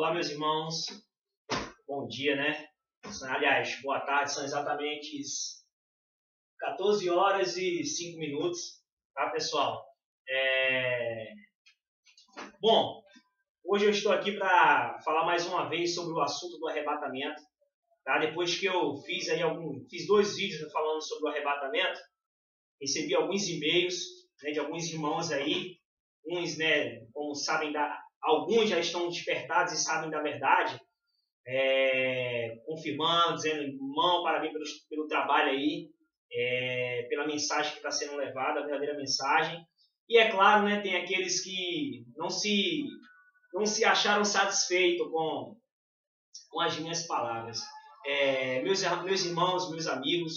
Olá, meus irmãos. Bom dia, né? Aliás, boa tarde. São exatamente 14 horas e 5 minutos, tá, pessoal? Bom, hoje eu estou aqui para falar mais uma vez sobre o assunto do arrebatamento, tá? Depois que eu fiz 2 vídeos falando sobre o arrebatamento, recebi alguns e-mails, né, de alguns irmãos aí, uns, né, como sabem, alguns já estão despertados e sabem da verdade, confirmando, dizendo, irmão, parabéns pelo trabalho aí, pela mensagem que está sendo levada, a verdadeira mensagem. E é claro, né, tem aqueles que não se acharam satisfeitos com as minhas palavras. Meus irmãos, meus amigos,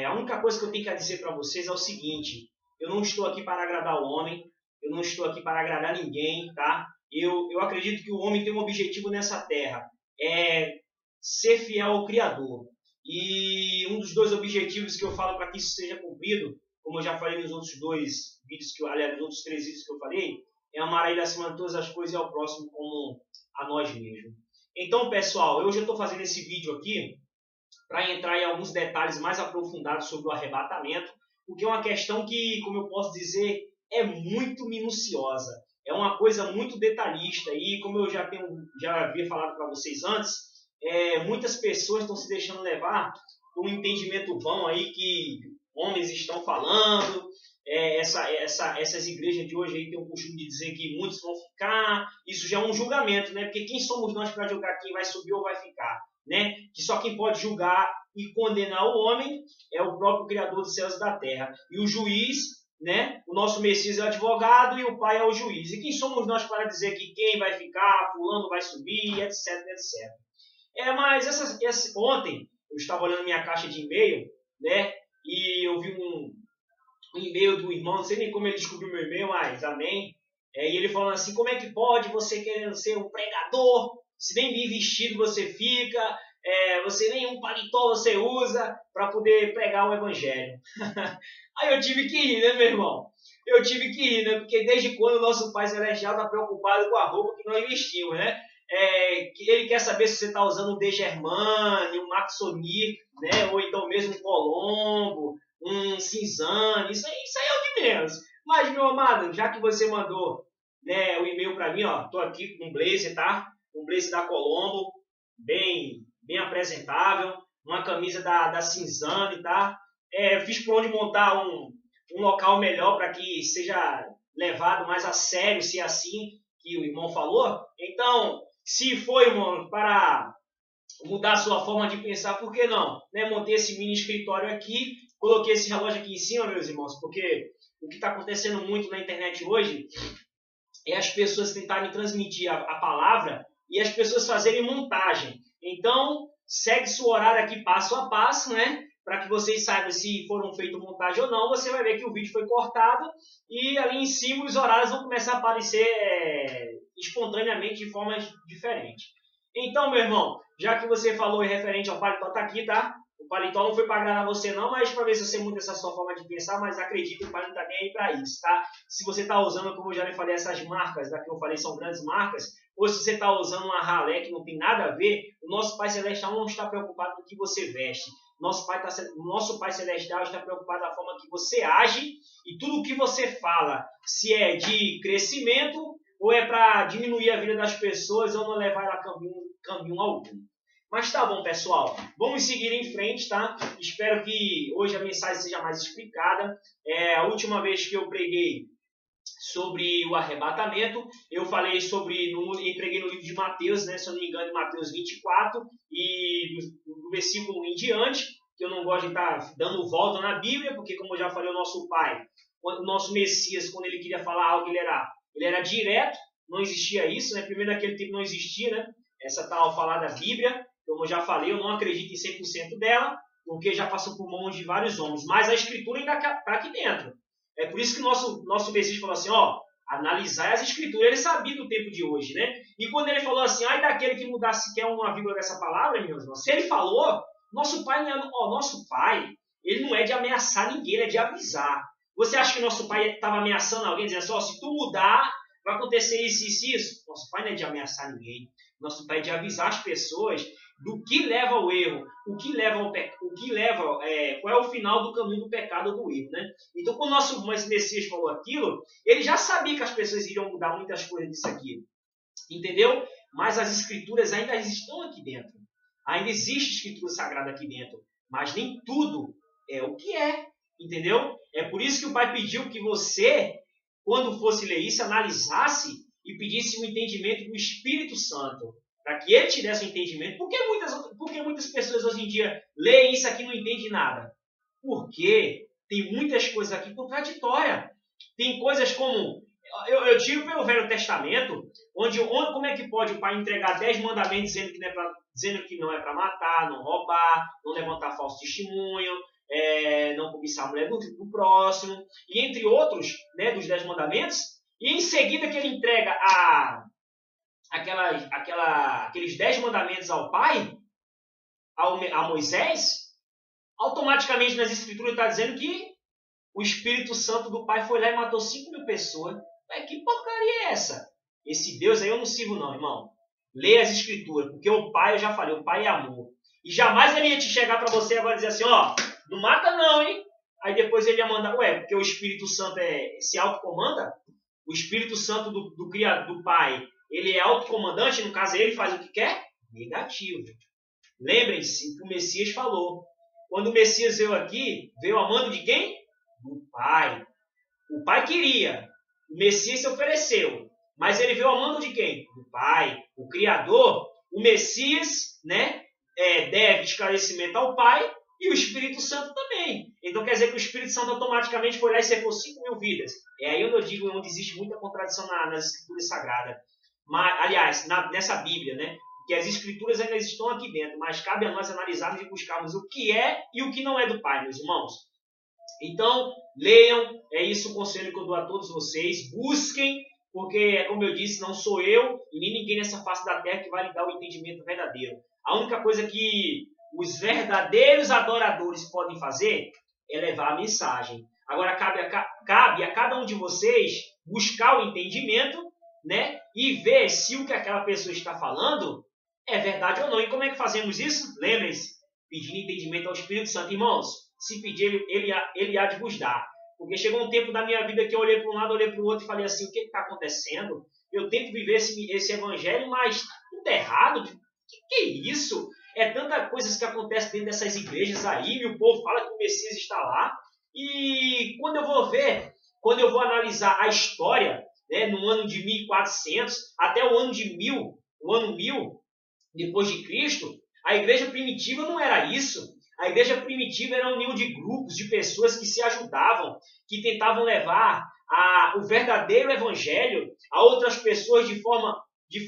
a única coisa que eu tenho que dizer para vocês é o seguinte: eu não estou aqui para agradar o homem, eu não estou aqui para agradar ninguém, tá? Eu acredito que o homem tem um objetivo nessa terra, é ser fiel ao Criador. E um dos 2 objetivos que eu falo para que isso seja cumprido, como eu já falei nos outros 2 vídeos, nos outros 3 vídeos que eu falei, é amar a Ele acima de todas as coisas e ao próximo como a nós mesmos. Então, pessoal, hoje eu estou fazendo esse vídeo aqui para entrar em alguns detalhes mais aprofundados sobre o arrebatamento, porque é uma questão que, como eu posso dizer, é muito minuciosa. É uma coisa muito detalhista e, como eu já havia falado para vocês antes, muitas pessoas estão se deixando levar por um entendimento vão aí que homens estão falando. Essas igrejas de hoje aí têm o costume de dizer que muitos vão ficar. Isso já é um julgamento, né? Porque quem somos nós para julgar quem vai subir ou vai ficar, né? Que só quem pode julgar e condenar o homem é o próprio Criador dos céus e da terra. E o juiz, né? O nosso Messias é o advogado e o Pai é o juiz. E quem somos nós para dizer que quem vai ficar, fulano vai subir, etc, etc. Mas ontem eu estava olhando minha caixa de e-mail, né? E eu vi um e-mail do irmão, não sei nem como ele descobriu meu e-mail, mas amém. E ele falando assim: como é que pode você querendo ser um pregador, se nem bem vestido você fica, você nem um paletó você usa para poder pregar o evangelho? Aí eu tive que ir, né, meu irmão? Eu tive que ir, né? Porque desde quando o nosso Pai Celestial está preocupado com a roupa que nós vestimos, né? Ele quer saber se você está usando um De Germani, um Maxoni, né? Ou então mesmo um Colombo, um Cinzano. Isso aí é o de menos. Mas, meu amado, já que você mandou, né, o e-mail para mim, ó, tô aqui com um blazer, tá? Um blazer da Colombo, bem apresentável, uma camisa da Cinzano, tá? Fiz por onde montar um local melhor para que seja levado mais a sério, se é assim que o irmão falou. Então, se for, irmão, para mudar a sua forma de pensar, por que não? Né? Montei esse mini escritório aqui, coloquei esse relógio aqui em cima, meus irmãos, porque o que está acontecendo muito na internet hoje é as pessoas tentarem transmitir a palavra e as pessoas fazerem montagem. Então, segue-se o horário aqui passo a passo, né? Para que vocês saibam se foram feitas montagem ou não. Você vai ver que o vídeo foi cortado e ali em cima os horários vão começar a aparecer espontaneamente de formas diferentes. Então, meu irmão, já que você falou em referente ao paletó, tá aqui, tá? O paletó não foi para agradar você não, mas para ver se você muda essa sua forma de pensar, mas acredito que o paletó tá bem aí para isso, tá? Se você está usando, como eu já lhe falei, essas marcas, da que eu falei são grandes marcas, ou se você está usando uma ralé que não tem nada a ver, o nosso Pai Celestial não está preocupado com o que você veste. O nosso Pai Celestial está preocupado com a forma que você age e tudo o que você fala, se é de crescimento ou é para diminuir a vida das pessoas ou não levar ela a caminho algum. Mas tá bom, pessoal. Vamos seguir em frente, tá? Espero que hoje a mensagem seja mais explicada. A última vez que eu preguei sobre o arrebatamento, eu falei e preguei no livro de Mateus, né? Se eu não me engano, em Mateus 24, e do versículo em diante, que eu não gosto de estar dando volta na Bíblia, porque, como eu já falei, o nosso Pai, o nosso Messias, quando ele queria falar algo, ele era direto, não existia isso, né? Primeiro, naquele tempo não existia, né? Essa tal falada Bíblia, como eu já falei, eu não acredito em 100% dela, porque já passou por mãos de vários homens, mas a Escritura ainda está aqui dentro. É por isso que nosso Messias falou assim, ó, analisar as Escrituras. Ele sabia do tempo de hoje, né? E quando ele falou assim, ai daquele que mudar sequer uma vírgula dessa palavra, meus irmãos, se ele falou, nosso pai, ele não é de ameaçar ninguém, ele é de avisar. Você acha que nosso pai estava ameaçando alguém, dizendo assim, ó, se tu mudar, vai acontecer isso, isso, isso. Nosso pai não é de ameaçar ninguém. Nosso pai é de avisar as pessoas do que leva ao erro, o que leva ao qual é o final do caminho do pecado ou do erro, né? Então, quando o nosso Messias falou aquilo, ele já sabia que as pessoas iriam mudar muitas coisas disso aqui, entendeu? Mas as escrituras ainda estão aqui dentro. Ainda existe escritura sagrada aqui dentro, mas nem tudo é o que é, entendeu? É por isso que o Pai pediu que você, quando fosse ler isso, analisasse e pedisse o entendimento do Espírito Santo, para que ele te desse o entendimento. Por que muitas pessoas hoje em dia leem isso aqui e não entendem nada? Porque tem muitas coisas aqui contraditórias. Tem coisas como... Eu tiro pelo Velho Testamento, onde como é que pode o pai entregar 10 mandamentos dizendo que não é para matar, não roubar, não levantar falso testemunho, não cobiçar a mulher do próximo, e entre outros, né, dos 10 mandamentos, e em seguida que ele entrega aqueles 10 mandamentos ao pai, a Moisés, automaticamente nas escrituras está dizendo que o Espírito Santo do Pai foi lá e matou 5.000 pessoas. Que porcaria é essa? Esse Deus aí eu não sirvo não, irmão. Leia as escrituras, porque o Pai, eu já falei, o Pai é amor. E jamais ele ia te chegar para você agora e dizer assim, ó, não mata não, hein? Aí depois ele ia mandar, porque o Espírito Santo se autocomanda? O Espírito Santo do Criador, do Pai, ele é autocomandante, no caso ele faz o que quer? Negativo. Lembrem-se que o Messias falou. Quando o Messias veio aqui, veio a mando de quem? Do Pai. O Pai queria. O Messias se ofereceu. Mas ele veio a mando de quem? Do Pai. O Criador. O Messias, né, deve esclarecimento ao Pai e o Espírito Santo também. Então quer dizer que o Espírito Santo automaticamente foi lá e cercou 5.000 vidas. É aí onde eu digo onde existe muita contradição nas Escrituras Sagradas. Mas, aliás, nessa Bíblia, né? Que as Escrituras ainda estão aqui dentro, mas cabe a nós analisarmos e buscarmos o que é e o que não é do Pai, meus irmãos. Então, leiam, é isso o conselho que eu dou a todos vocês. Busquem, porque, como eu disse, não sou eu e nem ninguém nessa face da terra que vai lhe dar o entendimento verdadeiro. A única coisa que os verdadeiros adoradores podem fazer é levar a mensagem. Agora, cabe a cada um de vocês buscar o entendimento, né, e ver se o que aquela pessoa está falando é verdade ou não. E como é que fazemos isso? Lembrem-se, pedindo entendimento ao Espírito Santo. Irmãos, se pedir, ele há de vos dar. Porque chegou um tempo da minha vida que eu olhei para um lado, olhei para o outro e falei assim, o que está acontecendo? Eu tento viver esse evangelho, mas tudo errado. Que é isso? É tanta coisas que acontecem dentro dessas igrejas aí, e o povo fala que o Messias está lá. E quando eu vou ver, quando eu vou analisar a história, né, no ano de 1400 até o ano de 1000, o ano 1000 depois de Cristo, a igreja primitiva não era isso. A igreja primitiva era um união de grupos, de pessoas que se ajudavam, que tentavam levar o verdadeiro evangelho a outras pessoas de forma que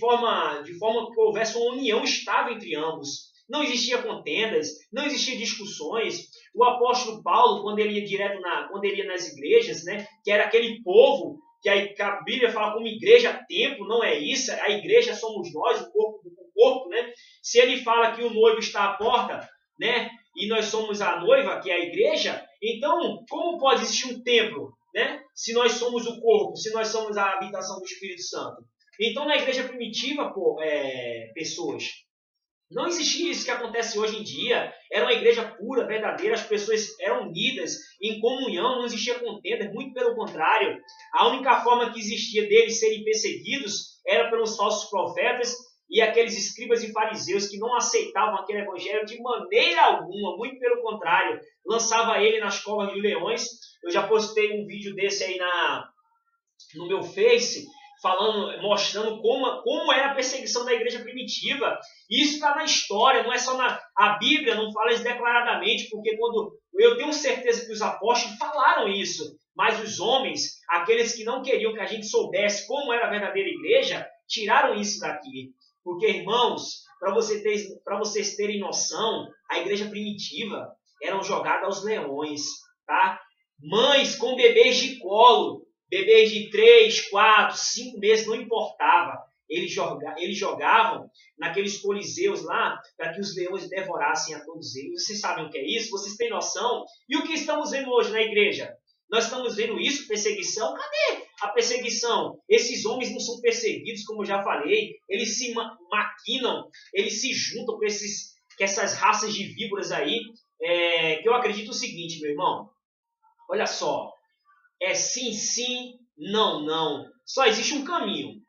houvesse uma união estável entre ambos. Não existia contendas, não existia discussões. O apóstolo Paulo, quando ele ia nas igrejas, né, que era aquele povo que a Bíblia fala como igreja, templo, não é isso. A igreja somos nós, o corpo, né? Se ele fala que o noivo está à porta, né, e nós somos a noiva, que é a igreja, então como pode existir um templo, né, se nós somos o corpo, se nós somos a habitação do Espírito Santo? Então na igreja primitiva, pessoas, não existia isso que acontece hoje em dia. Era uma igreja pura, verdadeira, as pessoas eram unidas, em comunhão, não existia contenda, muito pelo contrário. A única forma que existia deles serem perseguidos era pelos falsos profetas e aqueles escribas e fariseus que não aceitavam aquele evangelho de maneira alguma, muito pelo contrário, lançava ele nas covas de leões. Eu já postei um vídeo desse aí no meu Face, mostrando como era a perseguição da igreja primitiva. Isso está na história, não é só a Bíblia, não fala isso declaradamente, porque eu tenho certeza que os apóstolos falaram isso, mas os homens, aqueles que não queriam que a gente soubesse como era a verdadeira igreja, tiraram isso daqui. Porque, irmãos, para vocês terem noção, a igreja primitiva era jogada aos leões, tá? Mães com bebês de colo, bebês de 3, 4, 5 meses, não importava. Eles jogavam naqueles coliseus lá para que os leões devorassem a todos eles. Vocês sabem o que é isso? Vocês têm noção? E o que estamos vendo hoje na igreja? Nós estamos vendo isso, perseguição? Cadê? a perseguição? Esses homens não são perseguidos, como eu já falei, eles se maquinam, eles se juntam com essas raças de víboras aí, que eu acredito o seguinte, meu irmão, olha só, é sim, sim, não, não, só existe um caminho.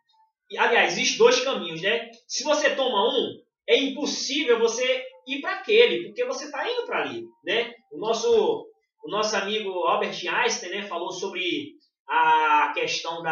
Aliás, existem dois caminhos, né? Se você toma um, é impossível você ir para aquele, porque você está indo para ali, né? O nosso amigo Albert Einstein, né, falou sobre a questão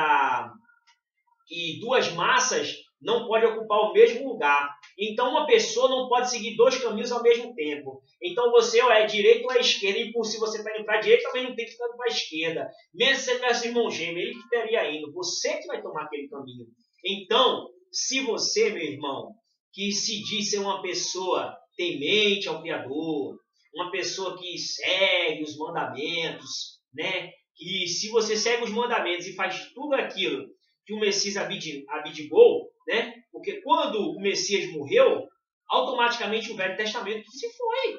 que duas massas não podem ocupar o mesmo lugar. Então, uma pessoa não pode seguir dois caminhos ao mesmo tempo. Então, você ou é direita ou é esquerda. É impossível você estar indo para a direita, também não tem que estar indo para a esquerda. Mesmo se você tivesse um irmão gêmeo, ele que estaria indo. Você que vai tomar aquele caminho. Então, se você, meu irmão, que se diz ser uma pessoa temente ao Criador, uma pessoa que segue os mandamentos, né? E se você segue os mandamentos e faz tudo aquilo que o Messias abdicou, né? Porque quando o Messias morreu, automaticamente o Velho Testamento se foi.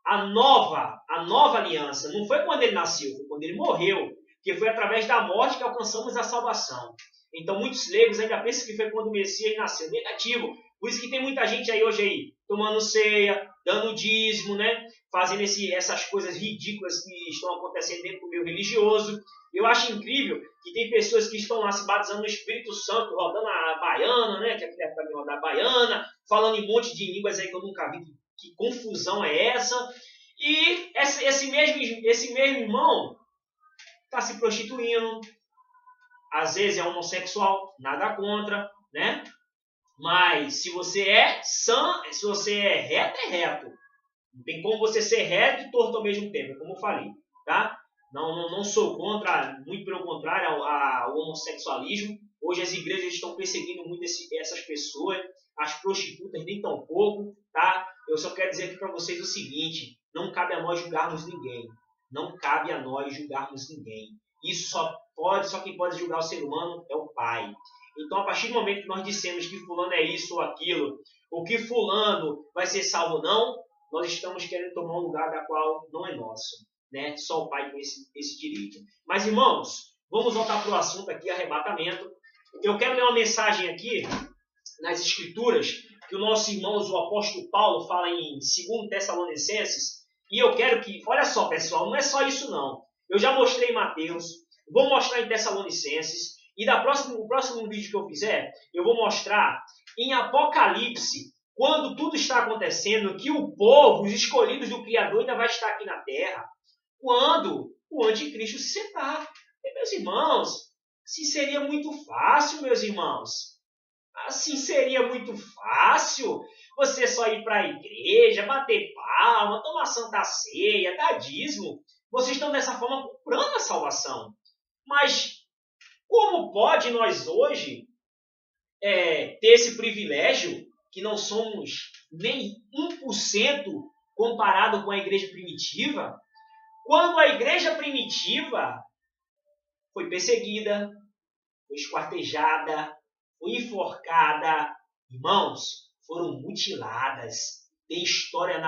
A nova aliança não foi quando ele nasceu, foi quando ele morreu, que foi através da morte que alcançamos a salvação. Então muitos leigos ainda pensam que foi quando o Messias nasceu. Negativo. Por isso que tem muita gente aí hoje aí, tomando ceia, dando dízimo, né? Fazendo essas coisas ridículas que estão acontecendo dentro do meio religioso. Eu acho incrível que tem pessoas que estão lá se batizando no Espírito Santo, rodando a baiana, né? Que aqui deve para rodar a baiana, falando em um monte de línguas aí que eu nunca vi. Que confusão é essa? E esse mesmo irmão está se prostituindo, às vezes é homossexual, nada contra, né? Mas se você é se você é reto, é reto. Não tem como você ser reto e torto ao mesmo tempo, como eu falei, tá? Não sou contra, muito pelo contrário, ao homossexualismo. Hoje as igrejas estão perseguindo muito essas pessoas, as prostitutas nem tão pouco, tá? Eu só quero dizer aqui para vocês o seguinte, não cabe a nós julgarmos ninguém. Não cabe a nós julgarmos ninguém. Isso só quem pode julgar o ser humano é o Pai. Então, a partir do momento que nós dissemos que fulano é isso ou aquilo, ou que fulano vai ser salvo ou não, nós estamos querendo tomar um lugar da qual não é nosso, né? Só o Pai tem esse direito. Mas, irmãos, vamos voltar para o assunto aqui, arrebatamento. Eu quero ler uma mensagem aqui nas Escrituras, que o nosso irmão, o apóstolo Paulo, fala em 2 Tessalonicenses, e eu quero que, olha só, pessoal, não é só isso não. Eu já mostrei em Mateus, vou mostrar em Tessalonicenses, e o próximo vídeo que eu fizer, eu vou mostrar em Apocalipse, quando tudo está acontecendo, que o povo, os escolhidos do Criador, ainda vai estar aqui na Terra, quando o anticristo se sentar. E, meus irmãos, assim seria muito fácil, meus irmãos. Assim seria muito fácil você só ir para a igreja, bater palma, tomar santa ceia, dar dízimo. Vocês estão dessa forma comprando a salvação. Mas como pode nós hoje ter esse privilégio, que não somos nem 1% comparado com a igreja primitiva, quando a igreja primitiva foi perseguida, foi esquartejada, foi enforcada, irmãos, foram mutiladas. Tem história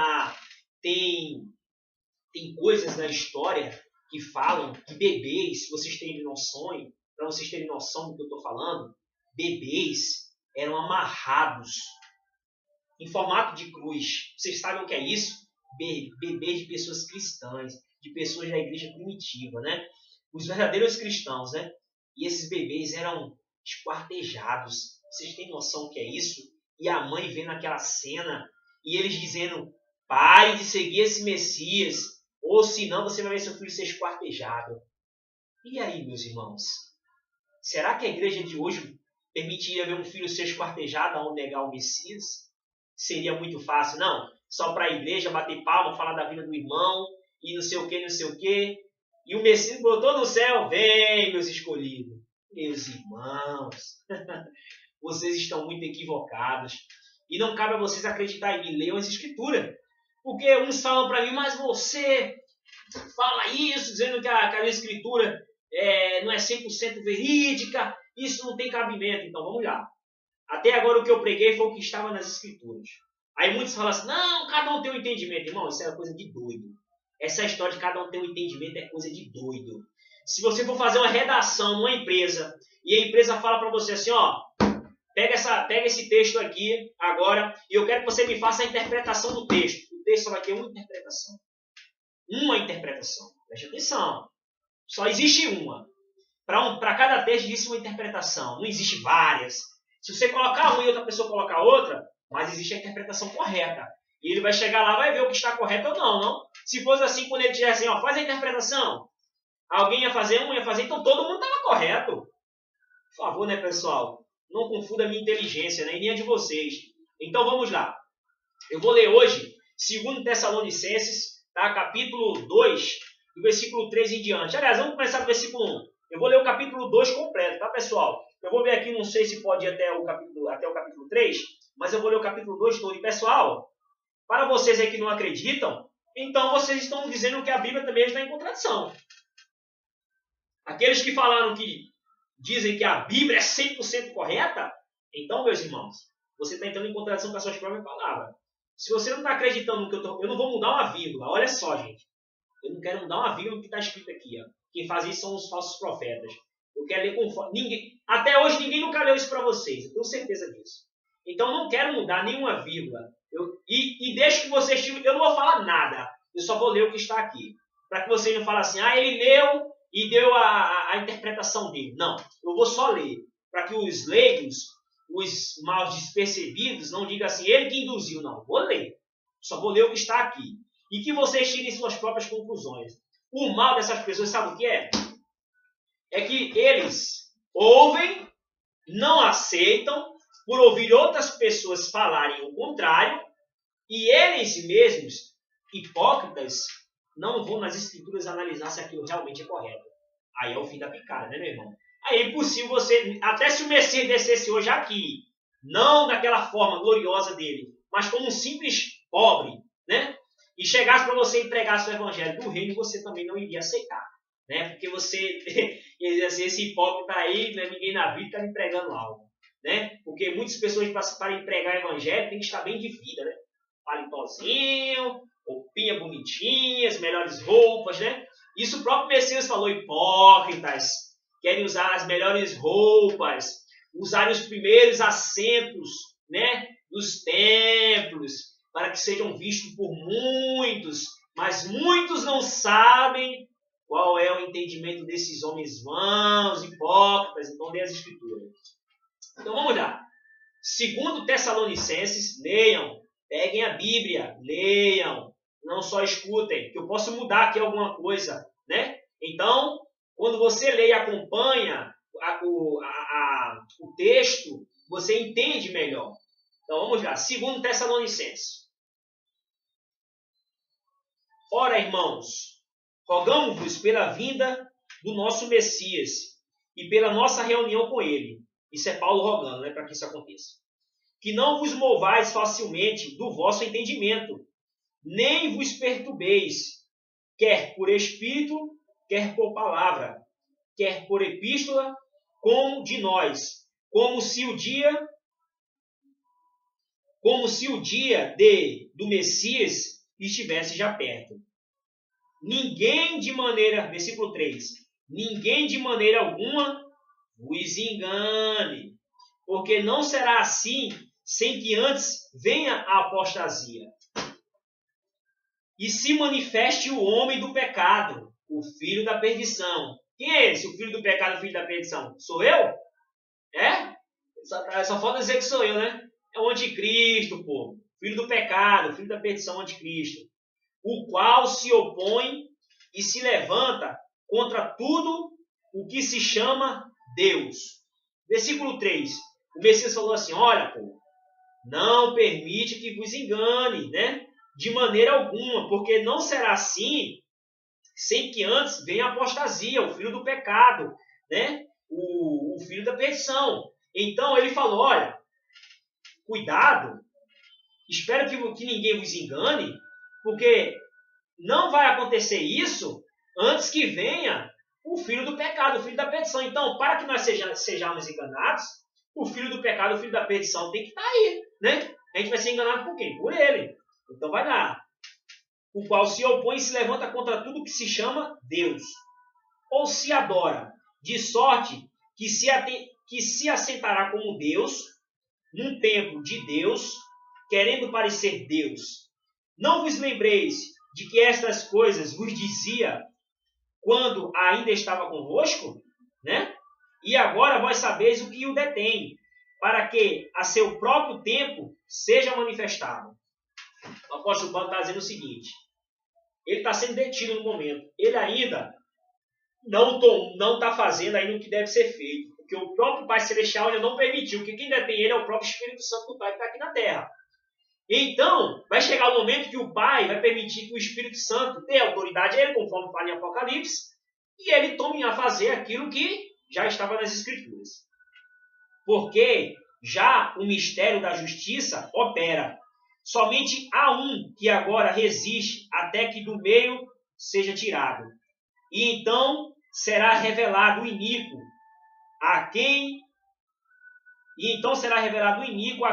tem coisas na história que falam que bebês, se vocês terem noção, para vocês terem noção do que eu estou falando, bebês eram amarrados em formato de cruz. Vocês sabem o que é isso? Bebês de pessoas cristãs, de pessoas da igreja primitiva, né? Os verdadeiros cristãos, né? E esses bebês eram esquartejados. Vocês têm noção do que é isso? E a mãe vendo aquela cena e eles dizendo: pare de seguir esse Messias, ou senão você vai ver seu filho ser esquartejado. E aí, meus irmãos? Será que a igreja de hoje permitiria ver um filho ser esquartejado ao negar o Messias? Seria muito fácil, não? Só para a igreja bater palma, falar da vida do irmão, e não sei o que, não sei o que. E o Messias botou no céu: vem, meus escolhidos. Meus irmãos, vocês estão muito equivocados. E não cabe a vocês acreditar em mim. Leiam as escrituras. Porque uns falam para mim: mas você fala isso, dizendo que a escritura não é 100% verídica, isso não tem cabimento. Então vamos lá. Até agora o que eu preguei foi o que estava nas escrituras. Aí muitos falam assim: não, cada um tem um entendimento. Irmão, isso é coisa de doido. Essa história de cada um ter um entendimento é coisa de doido. Se você for fazer uma redação numa empresa e a empresa fala para você assim, ó, pega esse texto aqui agora e eu quero que você me faça a interpretação do texto. O texto só vai ter uma interpretação. Uma interpretação. Preste atenção. Só existe uma. Para cada texto existe uma interpretação. Não existe várias. Se você colocar uma e outra pessoa colocar outra, mas existe a interpretação correta. E ele vai chegar lá, vai ver o que está correto ou não, não? Se fosse assim, quando ele tivesse assim, ó, faz a interpretação. Alguém ia fazer, um ia fazer, então todo mundo estava correto. Por favor, né, pessoal? Não confunda a minha inteligência, né, e nem a de vocês. Então vamos lá. Eu vou ler hoje 2 Tessalonicenses, tá? Capítulo 2, do versículo 3 em diante. Aliás, vamos começar do versículo 1. Eu vou ler o capítulo 2 completo, tá, pessoal? Eu vou ver aqui, não sei se pode ir até o capítulo 3, mas eu vou ler o capítulo 2 todo. E, pessoal, para vocês aí que não acreditam, então vocês estão dizendo que a Bíblia também está em contradição. Aqueles que falaram que dizem que a Bíblia é 100% correta, então, meus irmãos, você está entrando em contradição com as suas próprias palavras. Se você não está acreditando no que eu não vou mudar uma vírgula. Olha só, gente. Eu não quero mudar uma vírgula que está escrito aqui. Ó. Quem faz isso são os falsos profetas. Eu quero ler conforme. Até hoje ninguém nunca leu isso para vocês. Eu tenho certeza disso. Então eu não quero mudar nenhuma vírgula. E deixo que vocês... Eu não vou falar nada. Eu só vou ler o que está aqui. Para que vocês não falem assim, ele leu e deu a interpretação dele. Não. Eu vou só ler. Para que os leigos, os mal despercebidos, não digam assim, ele que induziu. Não. Vou ler. Só vou ler o que está aqui. E que vocês tirem suas próprias conclusões. O mal dessas pessoas, sabe o que é? É que eles ouvem, não aceitam, por ouvir outras pessoas falarem o contrário, e eles mesmos, hipócritas, não vão nas escrituras analisar se aquilo realmente é correto. Aí é o fim da picada, né, meu irmão? Aí é impossível você, até se o Messias descesse hoje aqui, não daquela forma gloriosa dele, mas como um simples pobre, né? E chegasse para você e pregasse o evangelho do reino, você também não iria aceitar. Né? Porque você, esse hipócrita aí, né, ninguém na vida está me pregando algo. Né? Porque muitas pessoas, para pregar o evangelho, tem que estar bem de vida. Né? Paletózinho, roupinha bonitinha, as melhores roupas. Né? Isso o próprio Messias falou, hipócritas, querem usar as melhores roupas, usarem os primeiros assentos, né, dos templos, para que sejam vistos por muitos, mas muitos não sabem qual é o entendimento desses homens vãos, hipócritas. Então, lê as escrituras. Então, vamos lá. 2 Tessalonicenses, leiam, peguem a Bíblia, leiam, não só escutem, que eu posso mudar aqui alguma coisa, né? Então, quando você lê e acompanha o texto, você entende melhor. Então, vamos lá. 2 Tessalonicenses. Ora, irmãos, rogamos-vos pela vinda do nosso Messias e pela nossa reunião com ele. Isso é Paulo rogando, né, para que isso aconteça. Que não vos movais facilmente do vosso entendimento, nem vos perturbeis, quer por espírito, quer por palavra, quer por epístola, como de nós, como se o dia do Messias estivesse já perto. Ninguém de maneira, versículo 3, ninguém de maneira alguma vos engane, porque não será assim sem que antes venha a apostasia e se manifeste o homem do pecado, o filho da perdição. Quem é esse, o filho do pecado, o filho da perdição? Sou eu? É? Só falta dizer que sou eu, né? É o anticristo, pô. Filho do pecado, filho da perdição, anticristo. O qual se opõe e se levanta contra tudo o que se chama Deus. Versículo 3. O Messias falou assim, olha, pô, não permite que vos engane, né? De maneira alguma, porque não será assim sem que antes venha a apostasia, o filho do pecado, né? O filho da perdição. Então ele falou, olha, cuidado, espero que ninguém vos engane, porque não vai acontecer isso antes que venha o filho do pecado, o filho da perdição. Então, para que nós sejamos enganados, o filho do pecado, o filho da perdição tem que estar aí, né? A gente vai ser enganado por quem? Por ele. Então, vai lá. O qual se opõe e se levanta contra tudo que se chama Deus. ou se adora, de sorte que se assentará como Deus, num templo de Deus, querendo parecer Deus. Não vos lembreis de que estas coisas vos dizia quando ainda estava convosco? Né? E agora vós sabeis o que o detém, para que a seu próprio tempo seja manifestado. O apóstolo Paulo está dizendo o seguinte: ele está sendo detido no momento. Ele ainda não está fazendo ainda o que deve ser feito, porque o próprio Pai Celestial ainda não permitiu, porque quem detém ele é o próprio Espírito Santo do Pai que está aqui na terra. Então, vai chegar o momento que o Pai vai permitir que o Espírito Santo tenha autoridade a ele, conforme fala em Apocalipse, e ele tome a fazer aquilo que já estava nas Escrituras. Porque já o mistério da justiça opera. Somente há um que agora resiste até que do meio seja tirado. E então será revelado o iníquo a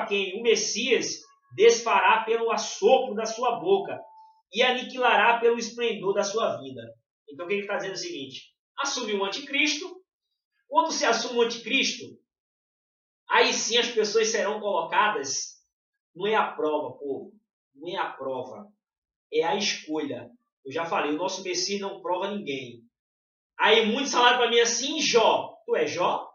quem o Messias desfará pelo assopro da sua boca e aniquilará pelo esplendor da sua vinda. Então o que ele está dizendo é o seguinte: assume o anticristo. Quando se assume o anticristo, aí sim as pessoas serão colocadas. Não é a prova, povo. Não é a prova. É a escolha. Eu já falei, o nosso Messias não prova ninguém. Aí muitos falaram para mim assim: Jó, tu é Jó?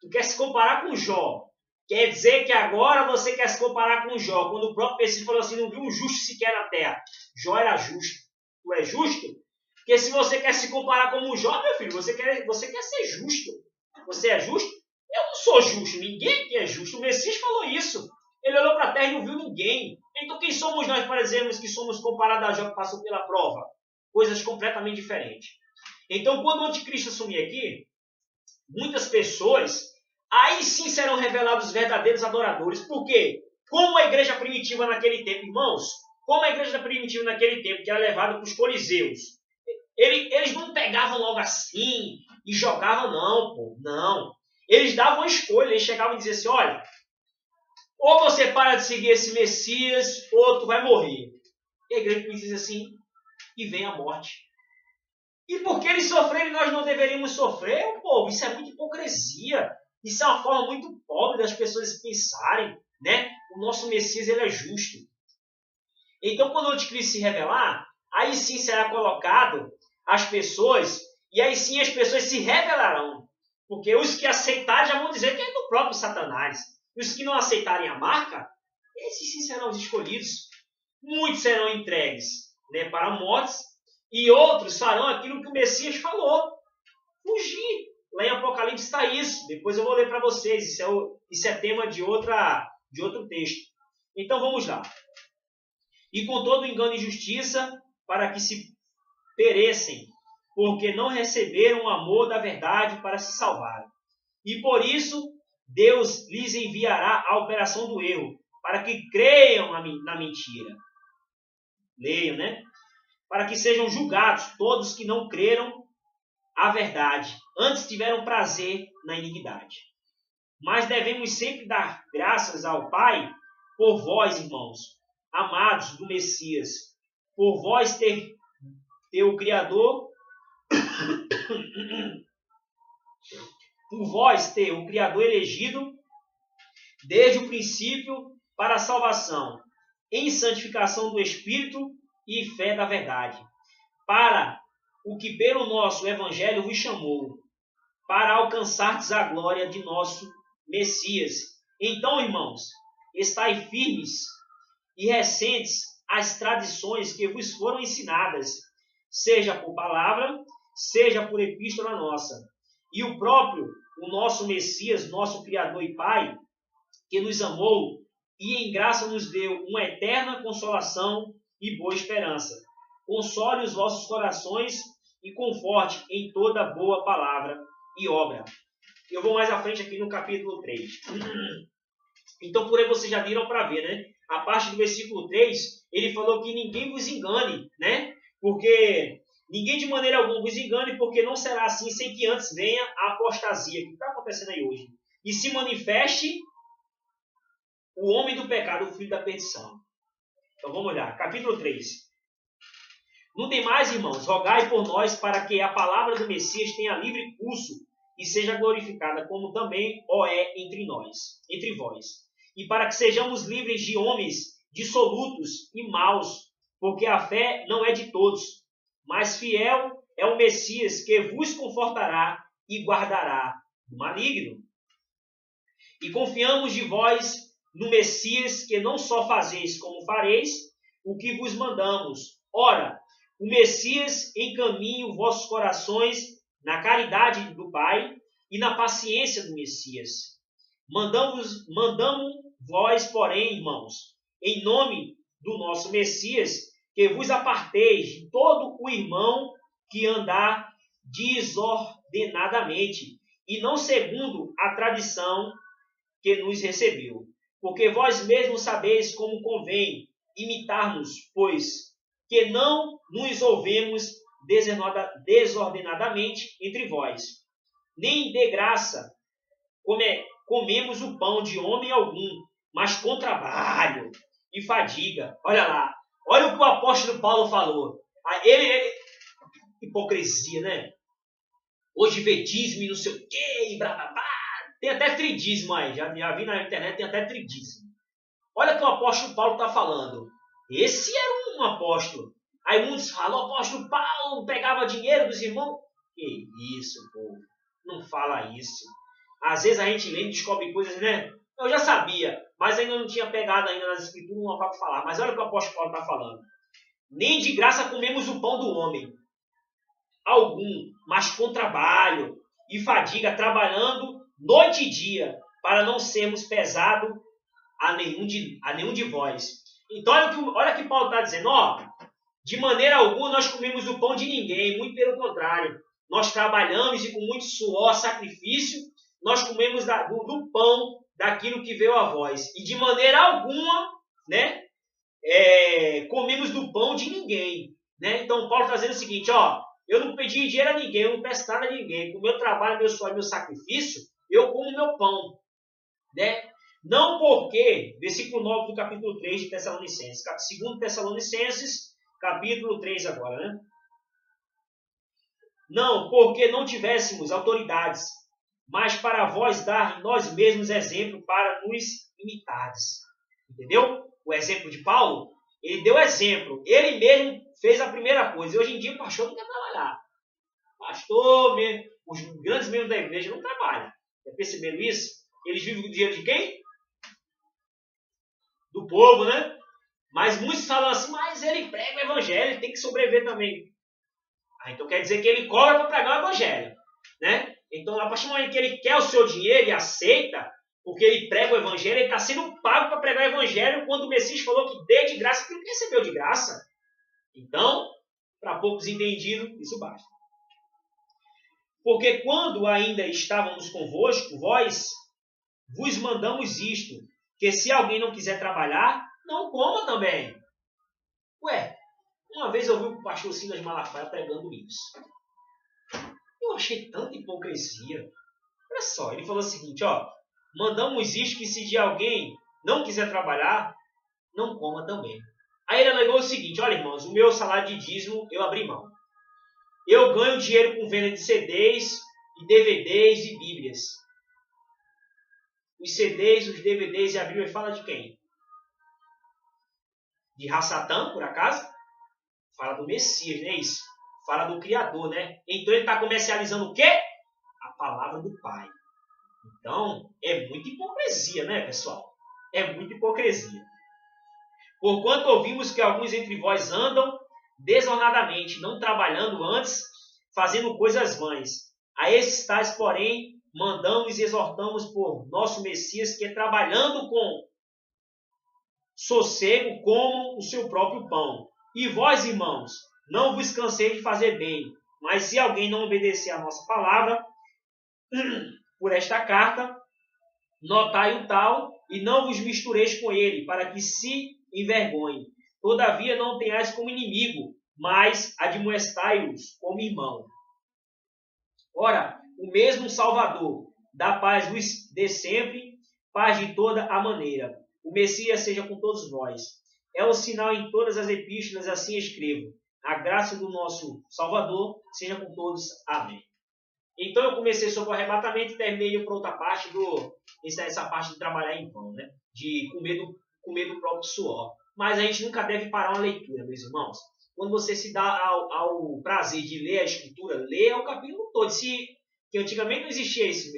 Tu quer se comparar com Jó? Quer dizer que agora você quer se comparar com Jó, quando o próprio Messias falou assim: não viu um justo sequer na terra. Jó era justo. Tu é justo? Porque se você quer se comparar com Jó, meu filho, você quer ser justo. Você é justo? Eu não sou justo. Ninguém aqui é justo. O Messias falou isso. Ele olhou para a terra e não viu ninguém. Então quem somos nós para dizermos que somos comparados a Jó que passou pela prova? Coisas completamente diferentes. Então quando o anticristo assumir aqui, muitas pessoas, aí sim serão revelados os verdadeiros adoradores. Por quê? Como a igreja primitiva naquele tempo, irmãos, como a igreja primitiva naquele tempo, que era levada para os coliseus, eles não pegavam logo assim e jogavam, não, pô, não. Eles davam a escolha, eles chegavam e diziam assim: olha, ou você para de seguir esse Messias, ou tu vai morrer. E a igreja diz assim: e vem a morte. E porque eles sofreram e nós não deveríamos sofrer, povo, isso é muita hipocrisia. Isso é uma forma muito pobre das pessoas pensarem, né? O nosso Messias, ele é justo. Então, quando o anticristo se revelar, aí sim será colocado as pessoas, e aí sim as pessoas se revelarão. Porque os que aceitarem já vão dizer que é do próprio Satanás. E os que não aceitarem a marca, esses sim serão os escolhidos. Muitos serão entregues, né, para a morte, e outros farão aquilo que o Messias falou: fugir. Lá em Apocalipse está isso. Depois eu vou ler para vocês. Isso é tema de outro texto. Então vamos lá. E com todo engano e injustiça, para que se perecem, porque não receberam o amor da verdade para se salvarem. E por isso Deus lhes enviará a operação do erro, para que creiam na mentira. Leiam, né? Para que sejam julgados todos que não creram a verdade, antes tiveram prazer na iniquidade. Mas devemos sempre dar graças ao Pai por vós, irmãos, amados do Messias, por vós ter o Criador, por vós ter o Criador elegido desde o princípio para a salvação, em santificação do Espírito e fé da verdade, para o que pelo nosso Evangelho vos chamou, para alcançardes a glória de nosso Messias. Então, irmãos, estai firmes e recentes as tradições que vos foram ensinadas, seja por palavra, seja por epístola nossa. E o próprio, o nosso Messias, nosso Criador e Pai, que nos amou e em graça nos deu uma eterna consolação e boa esperança. Console os vossos corações e conforte em toda boa palavra e obra. Eu vou mais à frente aqui no capítulo 3. Então, por aí vocês já viram para ver, né? A parte do versículo 3, ele falou que ninguém vos engane, né? Porque ninguém de maneira alguma vos engane, porque não será assim sem que antes venha a apostasia, que está acontecendo aí hoje, e se manifeste o homem do pecado, o filho da perdição. Então vamos olhar, capítulo 3. No demais, irmãos, rogai por nós para que a palavra do Messias tenha livre curso e seja glorificada, como também é entre vós. E para que sejamos livres de homens dissolutos e maus, porque a fé não é de todos, mas fiel é o Messias que vos confortará e guardará do maligno. E confiamos de vós no Messias, que não só fazeis como fareis o que vos mandamos. Ora, o Messias encaminha os vossos corações na caridade do Pai e na paciência do Messias. Mandamos vós, porém, irmãos, em nome do nosso Messias, que vos aparteis de todo o irmão que andar desordenadamente, e não segundo a tradição que nos recebeu. Porque vós mesmos sabeis como convém imitarmos, pois que não nos ouvemos desordenadamente entre vós, nem de graça comemos o pão de homem algum, mas com trabalho e fadiga. Olha lá, olha o que o apóstolo Paulo falou. Hipocrisia, né? Hoje vê dízimo e não sei o quê, e blá blá blá. Tem até tridízimo aí, já vi na internet, tem até tridízimo. Olha o que o apóstolo Paulo está falando. Esse era um apóstolo. Aí muitos falam, o apóstolo Paulo pegava dinheiro dos irmãos. Que isso, povo. Não fala isso. Às vezes a gente lê e descobre coisas, né? Eu já sabia, mas ainda não tinha pegado ainda nas escrituras um local para falar. Mas olha o que o apóstolo Paulo está falando. Nem de graça comemos o pão do homem algum, mas com trabalho e fadiga, trabalhando noite e dia, para não sermos pesados a nenhum de vós. Então olha o que Paulo está dizendo. De maneira alguma nós comemos o pão de ninguém, muito pelo contrário. Nós trabalhamos e com muito suor, sacrifício, nós comemos do pão daquilo que veio a vós. E de maneira alguma, né, comemos do pão de ninguém. Né? Então Paulo está dizendo o seguinte, eu não pedi dinheiro a ninguém, eu não peço nada a ninguém. Com o meu trabalho, meu suor, meu sacrifício, eu como meu pão. Né? Não porque, versículo 9 do capítulo 3 de Tessalonicenses, 2 Tessalonicenses, capítulo 3 agora, né? Não, porque não tivéssemos autoridades, mas para vós dar nós mesmos exemplo para nos imitares. Entendeu? O exemplo de Paulo, ele deu exemplo. Ele mesmo fez a primeira coisa. E hoje em dia o pastor não quer trabalhar. Pastor, os grandes membros da igreja não trabalham. Já perceberam isso? Eles vivem do dinheiro de quem? Do povo, né? Mas muitos falam assim, mas ele prega o evangelho, ele tem que sobreviver também. Então quer dizer que ele cobra para pregar o evangelho. Né? Então, a partir do momento que ele quer o seu dinheiro e aceita, porque ele prega o evangelho, ele está sendo pago para pregar o evangelho, quando o Messias falou que dê de graça, porque ele recebeu de graça. Então, para poucos entendidos, isso basta. Porque quando ainda estávamos convosco, vós vos mandamos isto, que se alguém não quiser trabalhar, não coma também. Ué, uma vez eu vi o pastor Silas Malafaia pregando isso. Eu achei tanta hipocrisia. Olha só, ele falou o seguinte, mandamos isto, que se de alguém não quiser trabalhar, não coma também. Aí ele alegou o seguinte, olha irmãos, o meu salário de dízimo eu abri mão. Eu ganho dinheiro com venda de CDs, e DVDs e Bíblias. Os CDs, os DVDs e a Bíblia fala de quem? De Rassatã, por acaso? Fala do Messias, não é isso? Fala do Criador, né? Então ele está comercializando o quê? A palavra do Pai. Então, é muita hipocrisia, né, pessoal? É muita hipocrisia. Porquanto ouvimos que alguns entre vós andam desornadamente, não trabalhando antes, fazendo coisas vãs. A esses tais, porém, mandamos e exortamos por nosso Messias, que é trabalhando com sossego, como o seu próprio pão. E vós, irmãos, não vos canseis de fazer bem, mas se alguém não obedecer a nossa palavra, por esta carta, notai o tal, e não vos mistureis com ele, para que se envergonhe. Todavia não tenhais como inimigo, mas admoestai-os como irmão. Ora, o mesmo Salvador, da paz vos dê sempre, paz de toda a maneira. O Messias seja com todos vós. É o sinal em todas as epístolas, assim escrevo. A graça do nosso Salvador seja com todos. Amém. Então eu comecei sobre o arrebatamento e terminei para outra parte essa parte de trabalhar em vão, né? De comer do próprio suor. Mas a gente nunca deve parar uma leitura, meus irmãos. Quando você se dá ao prazer de ler a Escritura, leia o capítulo todo. Que antigamente não existia esse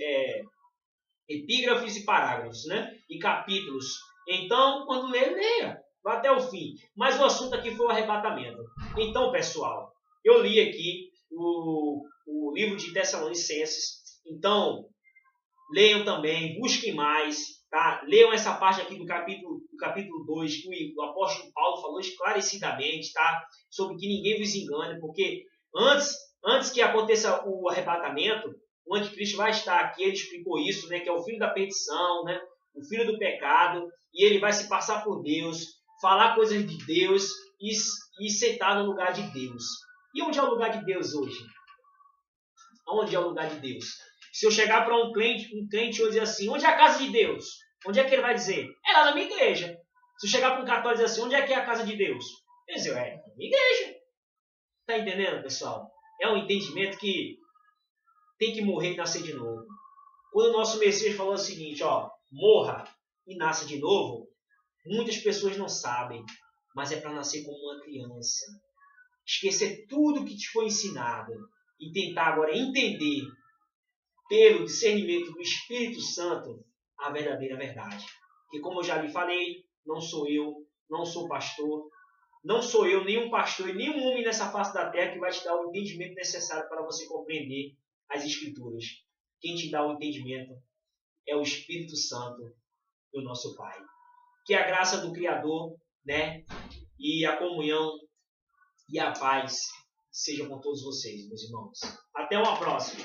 epígrafes e parágrafos, né? E capítulos. Então, quando ler, leia. Vá até o fim. Mas o assunto aqui foi o arrebatamento. Então, pessoal, eu li aqui o livro de Tessalonicenses. Então, leiam também, busquem mais. Tá? Leiam essa parte aqui do capítulo 2, que o apóstolo Paulo falou esclarecidamente, tá? Sobre que ninguém vos engane, porque antes que aconteça o arrebatamento, o anticristo vai estar aqui, ele explicou isso, né? Que é o filho da perdição, né? O filho do pecado, e ele vai se passar por Deus, falar coisas de Deus e sentar no lugar de Deus. E onde é o lugar de Deus hoje? Onde é o lugar de Deus? Se eu chegar para um crente e dizer assim, onde é a casa de Deus? Onde é que ele vai dizer? É lá na minha igreja. Se eu chegar para um católico e dizer assim, onde é que é a casa de Deus? Ele diz, é na minha igreja. Está entendendo, pessoal? É um entendimento que tem que morrer e nascer de novo. Quando o nosso Messias falou o seguinte, ó, morra e nasça de novo, muitas pessoas não sabem, mas é para nascer como uma criança. Esquecer tudo que te foi ensinado e tentar agora entender pelo discernimento do Espírito Santo a verdadeira verdade. Porque como eu já lhe falei, não sou eu, não sou pastor, não sou eu, nenhum pastor e nenhum homem nessa face da terra que vai te dar o entendimento necessário para você compreender as Escrituras. Quem te dá o entendimento é o Espírito Santo do nosso Pai. Que a graça do Criador, né, e a comunhão e a paz sejam com todos vocês, meus irmãos. Até uma próxima.